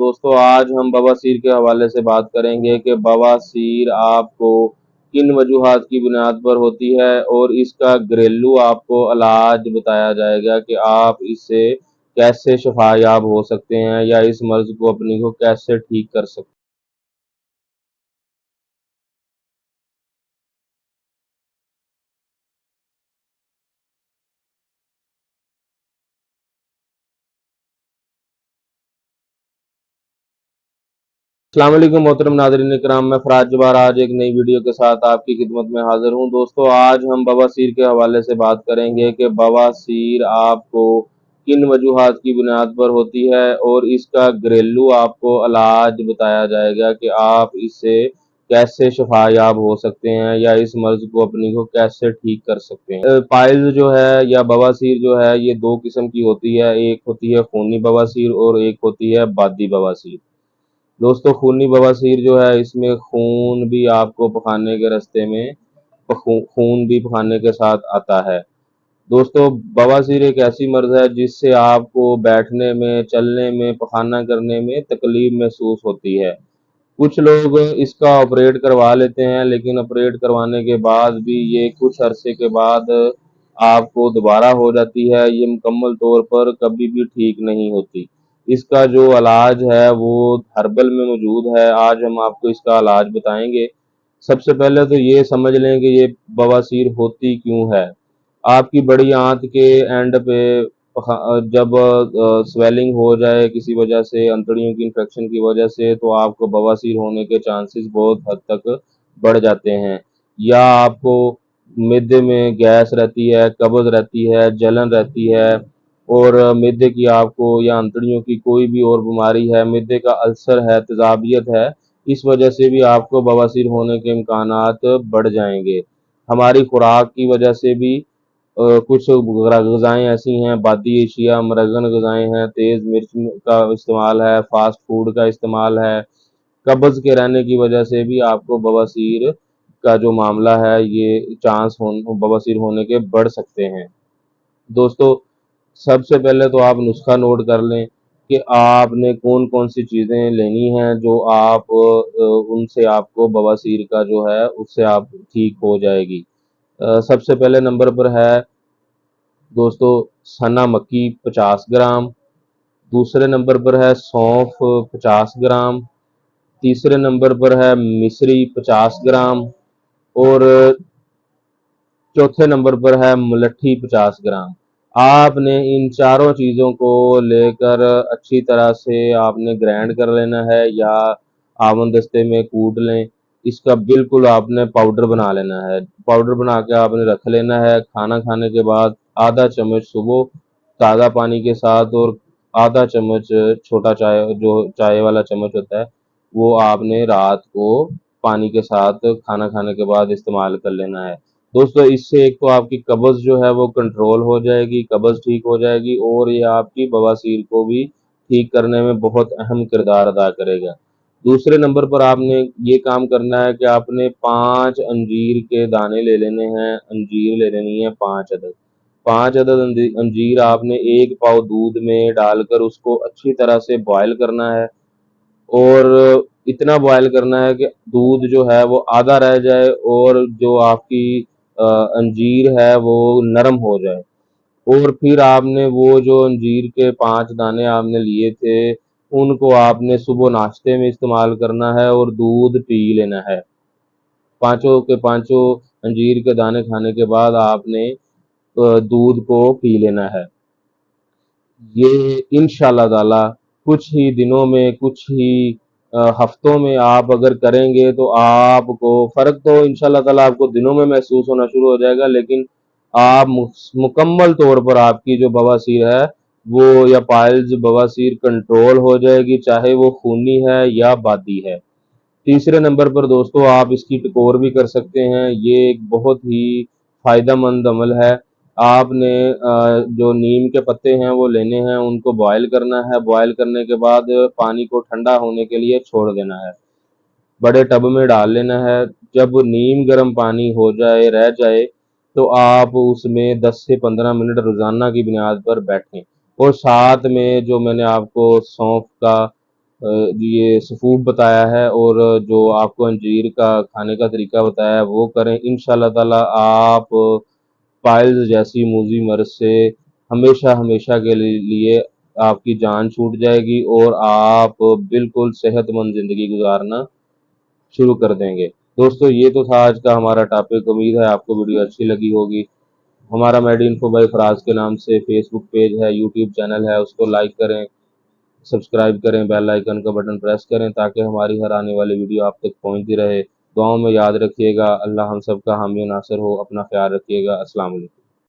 दोस्तों, आज हम बवासीर के हवाले से बात करेंगे कि बवासीर आपको किन वजूहात की बुनियाद पर होती है और इसका घरेलू आपको इलाज बताया जाएगा कि आप इससे कैसे शफायाब हो सकते हैं या इस मर्ज को अपनी को कैसे ठीक कर सकते हैं। अस्सलाम वालेकुम मोहतरम नाज़रीन इकराम, मैं फराज जबार आज एक नई वीडियो के साथ आपकी खिदमत में हाजिर हूँ। दोस्तों, आज हम बवासीर के हवाले से बात करेंगे कि बवासीर आपको किन वजूहात की बुनियाद पर होती है और इसका घरेलू आपको इलाज बताया जाएगा कि आप इससे कैसे शफायाब हो सकते हैं या इस मर्ज को अपनी को कैसे ठीक कर सकते हैं। पाइल्स जो है या बवासीर जो है ये दो किस्म की होती है, एक होती है खूनी बवासीर और एक होती है बादी बवासीर। दोस्तों, खूनी बवासीर जो है इसमें खून भी आपको पखाने के रास्ते में खून भी पखाने के साथ आता है। दोस्तों, बवासीर एक ऐसी मर्ज है जिससे आपको बैठने में, चलने में, पखाना करने में तकलीफ महसूस होती है। कुछ लोग इसका ऑपरेट करवा लेते हैं, लेकिन ऑपरेट करवाने के बाद भी ये कुछ अरसे के बाद आपको दोबारा हो जाती है। ये मुकम्मल तौर पर कभी भी ठीक नहीं होती। इसका जो इलाज है वो हर्बल में मौजूद है। आज हम आपको इसका इलाज बताएंगे। सबसे पहले तो ये समझ लें कि ये बवासीर होती क्यों है। आपकी बड़ी आंत के एंड पे जब स्वेलिंग हो जाए किसी वजह से, अंतड़ियों की इन्फेक्शन की वजह से, तो आपको बवासीर होने के चांसेस बहुत हद तक बढ़ जाते हैं। या आपको मिद्दे में गैस रहती है, कब्ज रहती है, जलन रहती है और मिद्दे की आपको या अंतड़ियों की कोई भी और बीमारी है, मिद्दे का अल्सर है, तेजाबियत है, इस वजह से भी आपको बवासीर होने के इम्कानात बढ़ जाएंगे। हमारी खुराक की वजह से भी कुछ ग़िज़ाएँ ऐसी हैं, बादी एशिया मरगन ग़िज़ाएँ हैं, तेज़ मिर्च का इस्तेमाल है, फ़ास्ट फूड का इस्तेमाल है, कब्ज़ के रहने की वजह से भी आपको बवासीर का जो मामला है ये चांस बवासीर होने के बढ़ सकते हैं। दोस्तों, सबसे पहले तो आप नुस्खा नोट कर लें कि आपने कौन कौन सी चीज़ें लेनी हैं जो आप उनसे आपको बवासीर का जो है उससे आप ठीक हो जाएगी। सबसे पहले नंबर पर है दोस्तों सना मक्की 50 ग्राम। दूसरे नंबर पर है सौंफ 50 ग्राम। तीसरे नंबर पर है मिश्री 50 ग्राम और चौथे नंबर पर है मुलट्ठी 50 ग्राम। आपने इन चारों चीज़ों को लेकर अच्छी तरह से आपने ग्राइंड कर लेना है या आवन दस्ते में कूट लें। इसका बिल्कुल आपने पाउडर बना लेना है। पाउडर बना के आपने रख लेना है। खाना खाने के बाद आधा चम्मच सुबह ताज़ा पानी के साथ और आधा चम्मच छोटा चाय जो चाय वाला चम्मच होता है वो आपने रात को पानी के साथ खाना खाने के बाद इस्तेमाल कर लेना है। दोस्तों, इससे एक तो आपकी कब्ज़ जो है वो कंट्रोल हो जाएगी, कब्ज़ ठीक हो जाएगी और ये आपकी बवासीर को भी ठीक करने में बहुत अहम किरदार अदा करेगा। दूसरे नंबर पर आपने ये काम करना है कि आपने 5 अंजीर के दाने ले लेने हैं, अंजीर ले लेनी है 5 अदद। 5 अदद अंजीर आपने 1 पाव दूध में डालकर उसको अच्छी तरह से बॉयल करना है और इतना बॉयल करना है कि दूध जो है वो आधा रह जाए और जो आपकी अंजीर है वो नरम हो जाए। और फिर आपने वो जो अंजीर के 5 दाने आपने लिए थे उनको आपने सुबह नाश्ते में इस्तेमाल करना है और दूध पी लेना है। पांचों के पांचों अंजीर के दाने खाने के बाद आपने दूध को पी लेना है। ये इंशाल्लाह ताला कुछ ही दिनों में, कुछ ही हफ्तों में आप अगर करेंगे तो आपको फ़र्क तो इंशाल्लाह ताला आपको दिनों में महसूस होना शुरू हो जाएगा, लेकिन आप मुकम्मल तौर पर आपकी जो बवासीर है वो या पाइल्स बवासीर कंट्रोल हो जाएगी, चाहे वो खूनी है या बादी है। तीसरे नंबर पर दोस्तों आप इसकी टकोर भी कर सकते हैं। ये एक बहुत ही फ़ायदेमंद अमल है। आपने जो नीम के पत्ते हैं वो लेने हैं, उनको बॉयल करना है। बॉयल करने के बाद पानी को ठंडा होने के लिए छोड़ देना है। बड़े टब में डाल लेना है। जब नीम गर्म पानी हो जाए, रह जाए, तो आप उसमें 10 से 15 मिनट रोज़ाना की बुनियाद पर बैठें और साथ में जो मैंने आपको सौंफ का یہ سفوف بتایا ہے اور جو آپ کو انجیر کا کھانے کا طریقہ بتایا ہے وہ کریں، انشاءاللہ تعالی آپ پائلز جیسی موذی مرض سے ہمیشہ ہمیشہ کے لیے آپ کی جان چھوٹ جائے گی اور آپ بالکل صحت مند زندگی گزارنا شروع کر دیں گے۔ دوستو یہ تو تھا آج کا ہمارا ٹاپک، امید ہے آپ کو ویڈیو اچھی لگی ہوگی۔ ہمارا میڈ انفو بائی فراز کے نام سے فیس بک پیج ہے، یوٹیوب چینل ہے، اس کو لائک کریں، سبسکرائب کریں، بیل آئیکن کا بٹن پریس کریں تاکہ ہماری ہر آنے والی ویڈیو آپ تک پہنچتی رہے۔ دعاؤں میں یاد رکھیے گا، اللہ ہم سب کا حامی و ناصر ہو، اپنا خیال رکھیے گا، السلام علیکم۔